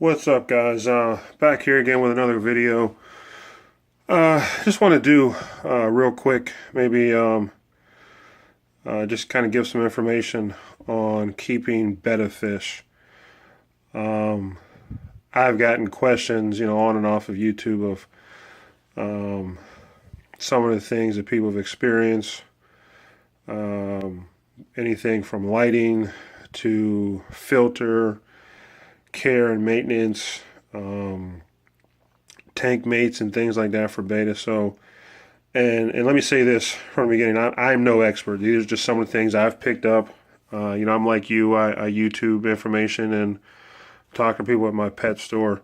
What's up, guys? Back here again with another video. Just want to do real quick, maybe just kind of give some information on keeping betta fish. I've gotten questions, on and off of YouTube of some of the things that people have experienced. Anything from lighting to filter, care and maintenance, tank mates and things like that for betta. So, and let me say this from the beginning, I'm no expert. These are just some of the things I've picked up. I'm like you, I YouTube information and talk to people at my pet store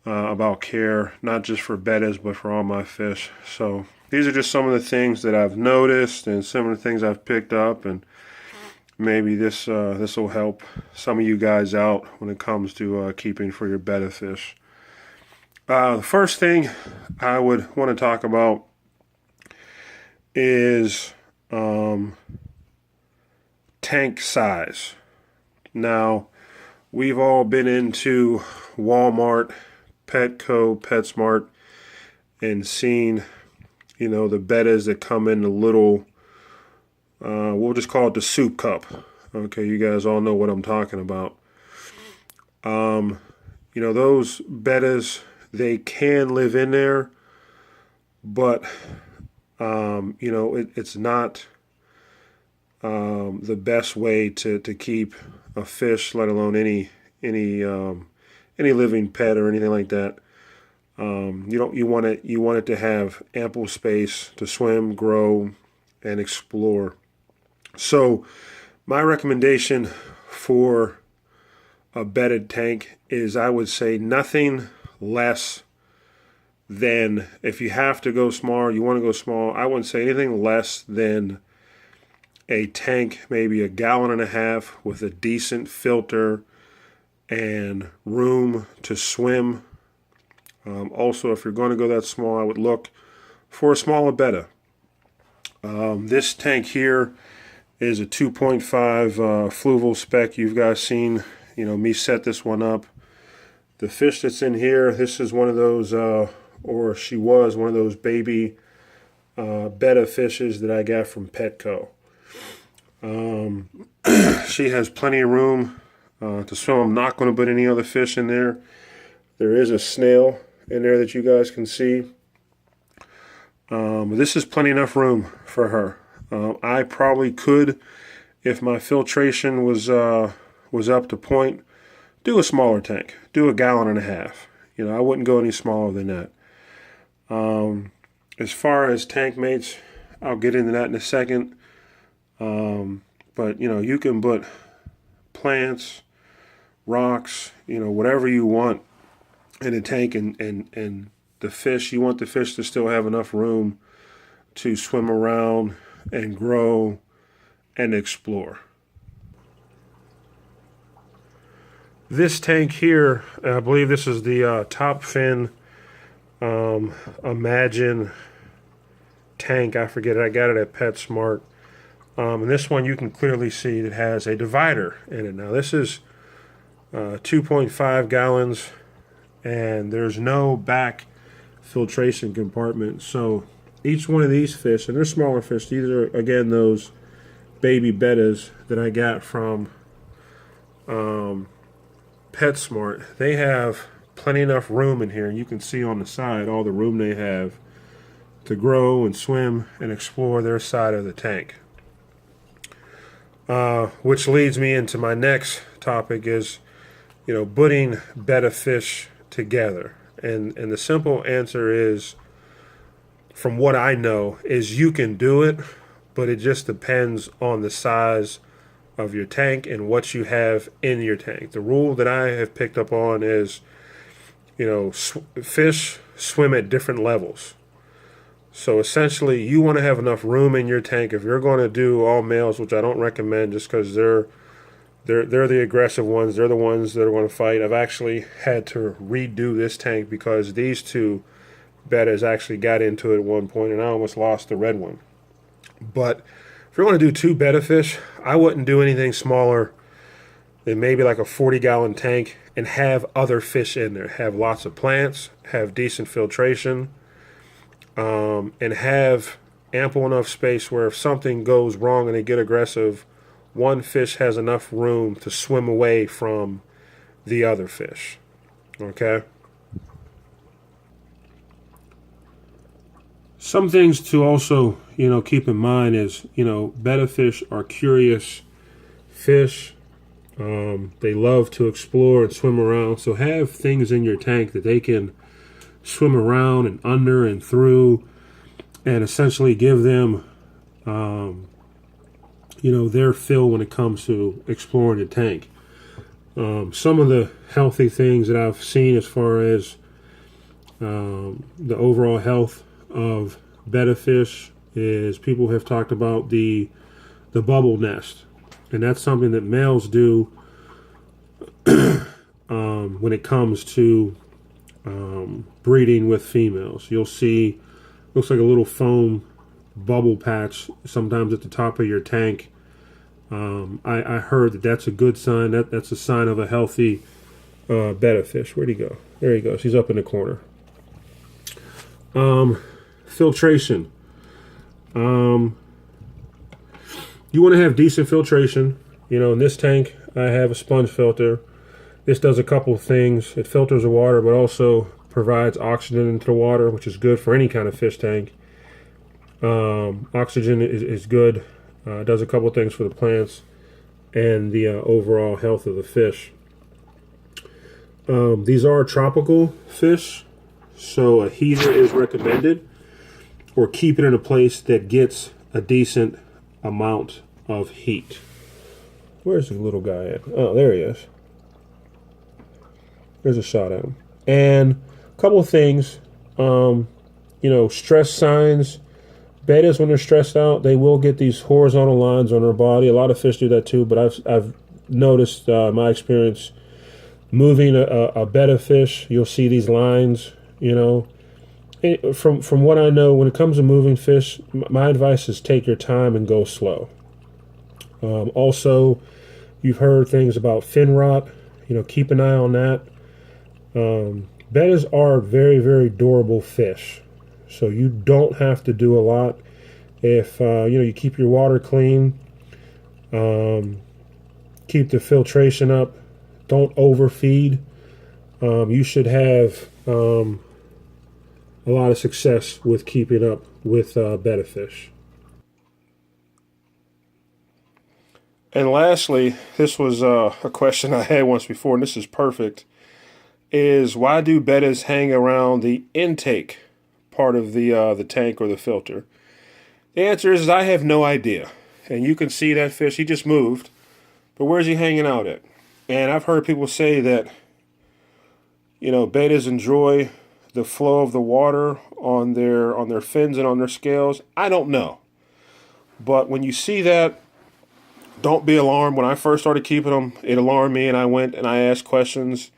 about care, not just for bettas, but for all my fish. So these are just some of the things that I've noticed and some of the things I've picked up, and maybe this will help some of you guys out when it comes to keeping for your betta fish. The first thing I would want to talk about is tank size. Now, we've all been into Walmart, Petco, PetSmart, and seen, the bettas that come in the little, we'll just call it the soup cup. Okay, you guys all know what I'm talking about. Those bettas, they can live in there, but it's not the best way to keep a fish, let alone any living pet or anything like that. You want it to have ample space to swim, grow, and explore. So my recommendation for a bedded tank is, I would say, nothing less than, if you have to go small, you want to go small, I wouldn't say anything less than a tank, maybe 1.5 gallons with a decent filter and room to swim. Also, if you're going to go that small, I would look for a smaller betta. This tank here is a 2.5 fluval spec. You've guys seen, me set this one up. The fish that's in here, this is one of those, or she was one of those baby betta fishes that I got from Petco. She has plenty of room to swim. I'm not going to put any other fish in there. There is a snail in there that you guys can see. This is plenty enough room for her. I probably could, if my filtration was up to point, do a smaller tank. Do 1.5 gallons. I wouldn't go any smaller than that. As far as tank mates, I'll get into that in a second. But you can put plants, rocks, whatever you want in a tank, and the fish, you want the fish to still have enough room to swim around and grow and explore. This tank here, I believe this is the top fin Imagine tank. I forget it. I got it at PetSmart. And this one, you can clearly see that has a divider in it. Now this is 2.5 gallons, and there's no back filtration compartment. So each one of these fish, and they're smaller fish, these are again those baby bettas that I got from PetSmart. They have plenty enough room in here. You can see on the side all the room they have to grow and swim and explore their side of the tank. Which leads me into my next topic is, putting betta fish together. And the simple answer is, from what I know, is you can do it, but it just depends on the size of your tank and what you have in your tank. The rule that I have picked up on is, fish swim at different levels. So essentially, you want to have enough room in your tank. If you're going to do all males, which I don't recommend, just because they're the aggressive ones, they're the ones that are going to fight. I've actually had to redo this tank because these two bettas actually got into it at one point, and I almost lost the red one. But if you're going to do 2 betta fish, I wouldn't do anything smaller than maybe like a 40-gallon tank, and have other fish in there. Have lots of plants, have decent filtration, and have ample enough space where if something goes wrong and they get aggressive, one fish has enough room to swim away from the other fish. Okay? Some things to also, keep in mind is, betta fish are curious fish. They love to explore and swim around. So have things in your tank that they can swim around and under and through, and essentially give them, their fill when it comes to exploring the tank. Some of the healthy things that I've seen as far as the overall health of betta fish is people have talked about the bubble nest, and that's something that males do when it comes to breeding with females. You'll see, looks like a little foam bubble patch sometimes at the top of your tank. I heard that that's a good sign. That's a sign of a healthy betta fish. Where'd he go? There he goes. He's up in the corner. Filtration. You want to have decent filtration. In this tank, I have a sponge filter. This does a couple of things. It filters the water, but also provides oxygen into the water, which is good for any kind of fish tank. Oxygen is good. It does a couple of things for the plants and the overall health of the fish. These are tropical fish, so a heater is recommended, or keep it in a place that gets a decent amount of heat. Where's the little guy at? Oh, there he is. There's a shot at him. And a couple of things, stress signs. Bettas, when they're stressed out, they will get these horizontal lines on their body. A lot of fish do that too, but I've noticed in my experience, moving a betta fish, you'll see these lines, From what I know, when it comes to moving fish, my advice is take your time and go slow. Also, you've heard things about fin rot. Keep an eye on that. Bettas are very, very durable fish, so you don't have to do a lot. If you keep your water clean, keep the filtration up, don't overfeed, you should have a lot of success with keeping up with betta fish. And lastly, this was a question I had once before, and this is perfect, is why do bettas hang around the intake part of the tank or the filter? The answer is I have no idea. And you can see that fish, he just moved, but where's he hanging out at? And I've heard people say that, bettas enjoy the flow of the water on their fins and on their scales. I don't know. But when you see that, don't be alarmed. When I first started keeping them, it alarmed me, and I went and I asked questions.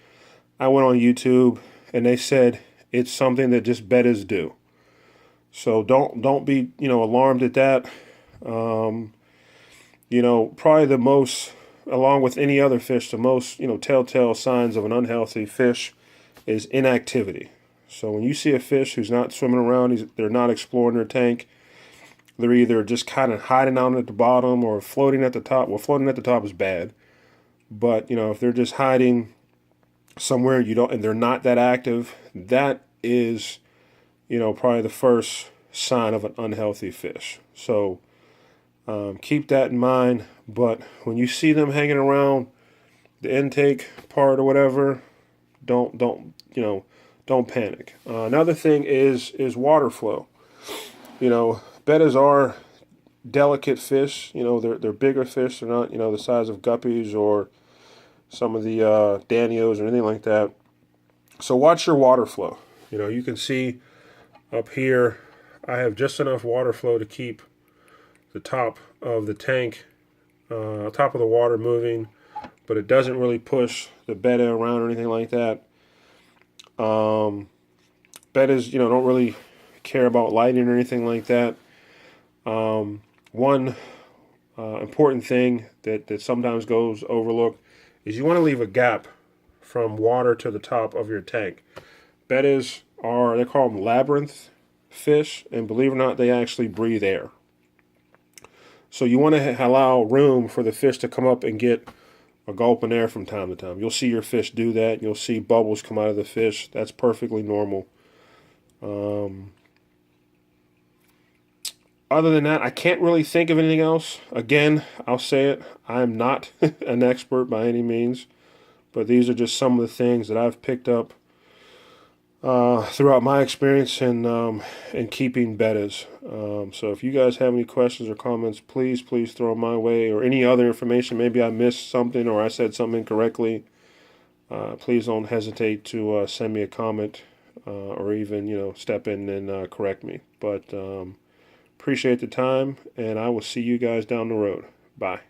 I went on YouTube, and they said it's something that just bettas do. So don't be alarmed at that. Probably the most, along with any other fish, the most telltale signs of an unhealthy fish is inactivity. So when you see a fish who's not swimming around, they're not exploring their tank, they're either just kind of hiding out at the bottom or floating at the top. Well, floating at the top is bad, but if they're just hiding somewhere and they're not that active, that is probably the first sign of an unhealthy fish. So keep that in mind. But when you see them hanging around the intake part or whatever, don't panic. Another thing is water flow. Bettas are delicate fish. They're bigger fish. They're not the size of guppies or some of the danios or anything like that. So watch your water flow. You can see up here, I have just enough water flow to keep the top of the tank, top of the water moving, but it doesn't really push the betta around or anything like that. Bettas, don't really care about lighting or anything like that. One important thing that sometimes goes overlooked is you want to leave a gap from water to the top of your tank. Bettas are, they call them labyrinth fish, and believe it or not, they actually breathe air. So you want to allow room for the fish to come up and get a gulp of air from time to time. You'll see your fish do that. You'll see bubbles come out of the fish. That's perfectly normal. Other than that, I can't really think of anything else. Again, I'll say it, I'm not an expert by any means, but these are just some of the things that I've picked up throughout my experience in keeping bettas. So if you guys have any questions or comments, please throw them my way, or any other information. Maybe I missed something or I said something incorrectly. Please don't hesitate to send me a comment or even step in and correct me. But appreciate the time, and I will see you guys down the road. Bye.